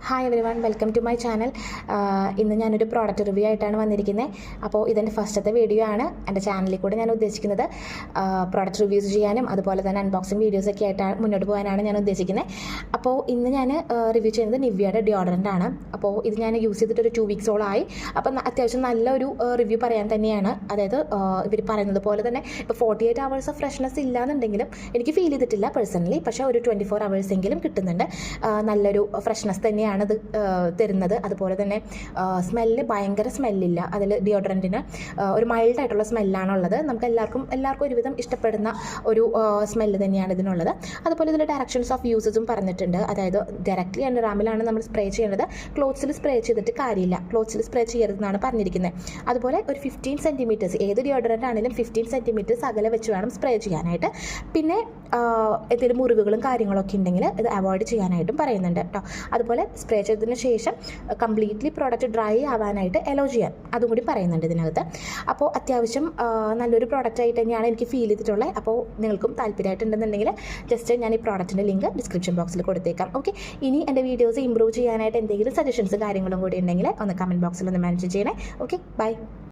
Hi everyone, welcome to my channel. ഇന്ന് ഞാനൊരു product review ആയിട്ടാണ് വന്നിരിക്കുന്നത്. അപ്പോൾ ഇതെൻ്റെ ഫസ്റ്റത്തെ വീഡിയോ ആണ്. എൻ്റെ ചാനലിൽ കൂടെ ഞാൻ ഉദ്ദേശിക്കുന്നത് പ്രോഡക്റ്റ് റിവ്യൂസ് ചെയ്യാനും അതുപോലെ തന്നെ അൺബോക്സിങ് വീഡിയോസൊക്കെ ആയിട്ടാണ് മുന്നോട്ട് പോകാനാണ് ഞാൻ ഉദ്ദേശിക്കുന്നത്. അപ്പോൾ ഇന്ന് ഞാൻ റിവ്യൂ ചെയ്യുന്നത് നിവ്യയുടെ ഡിയോഡറൻ്റ് ആണ്. അപ്പോൾ ഇത് ഞാൻ യൂസ് ചെയ്തിട്ട് ഒരു 2 വീക്സോളായി. അപ്പം അത്യാവശ്യം നല്ലൊരു റിവ്യൂ പറയാൻ തന്നെയാണ്. അതായത് ഇവർ പറയുന്നത് പോലെ തന്നെ ഇപ്പോൾ 48 hours ഓഫ് ഫ്രഷ്നെസ് ഇല്ലാന്നുണ്ടെങ്കിലും എനിക്ക് ഫീൽ ചെയ്തിട്ടില്ല പേഴ്സണലി. പക്ഷേ ഒരു 24 hours എങ്കിലും കിട്ടുന്നുണ്ട്. നല്ലൊരു ഫ്രഷ്നെസ് തന്നെയാണ് ഇത് തരുന്നത്. അതുപോലെ തന്നെ സ്മെല്ല് ഭയങ്കര സ്മെല്ലില്ല. അതിൽ ഡിയോഡറൻറ്റിന് ഒരു മൈൽഡായിട്ടുള്ള സ്മെല്ലാണുള്ളത്. നമുക്ക് എല്ലാവർക്കും ഒരുവിധം ഇഷ്ടപ്പെടുന്ന ഒരു സ്മെല്ല് തന്നെയാണ് ഇതിനുള്ളത്. അതുപോലെ ഇതിൽ ഡയറക്ഷൻസ് ഓഫ് യൂസസും പറഞ്ഞിട്ടുണ്ട്. അതായത് ഡയറക്റ്റ്ലി അണ്ടർആമിലാണ് നമ്മൾ സ്പ്രേ ചെയ്യേണ്ടത്. ക്ലോത്ത്സിൽ സ്പ്രേ ചെയ്തിട്ട് കാര്യമില്ല. ക്ലോത്ത്സിൽ സ്പ്രേ ചെയ്യരുതെന്നാണ് പറഞ്ഞിരിക്കുന്നത്. അതുപോലെ ഒരു 15 centimeters, ഏത് ഡിയോഡറൻ്റ് ആണെങ്കിലും 15 centimeters അകലെ വെച്ച് വേണം സ്പ്രേ ചെയ്യാനായിട്ട്. പിന്നെ എന്തെങ്കിലും മുറിവുകളും കാര്യങ്ങളൊക്കെ ഉണ്ടെങ്കിൽ ഇത് അവോയ്ഡ് ചെയ്യാനായിട്ടും പറയുന്നുണ്ട് കേട്ടോ. അതുപോലെ സ്പ്രേ ചെയ്തതിന് ശേഷം കംപ്ലീറ്റ്ലി പ്രോഡക്റ്റ് ഡ്രൈ ആവാനായിട്ട് അലോ ചെയ്യാൻ അതും കൂടി പറയുന്നുണ്ട് ഇതിനകത്ത്. അപ്പോൾ അത്യാവശ്യം നല്ലൊരു പ്രോഡക്റ്റ് ആയിട്ട് തന്നെയാണ് എനിക്ക് ഫീൽ ചെയ്തിട്ടുള്ളത്. അപ്പോൾ നിങ്ങൾക്കും താല്പര്യമായിട്ടുണ്ടെന്നുണ്ടെങ്കിൽ ജസ്റ്റ് ഞാൻ ഈ പ്രോഡക്റ്റിൻ്റെ ലിങ്ക് ഡിസ്ക്രിപ്ഷൻ ബോക്സിൽ കൊടുത്തേക്കാം. ഓക്കെ, ഇനി എൻ്റെ വീഡിയോസ് ഇമ്പ്രൂവ് ചെയ്യാനായിട്ട് എന്തെങ്കിലും സജഷൻസ് കാര്യങ്ങളും കൂടി ഉണ്ടെങ്കിൽ ഒന്ന് കമൻറ്റ് ബോക്സിൽ ഒന്ന് മെൻഷൻ ചെയ്യണേ. Okay, by.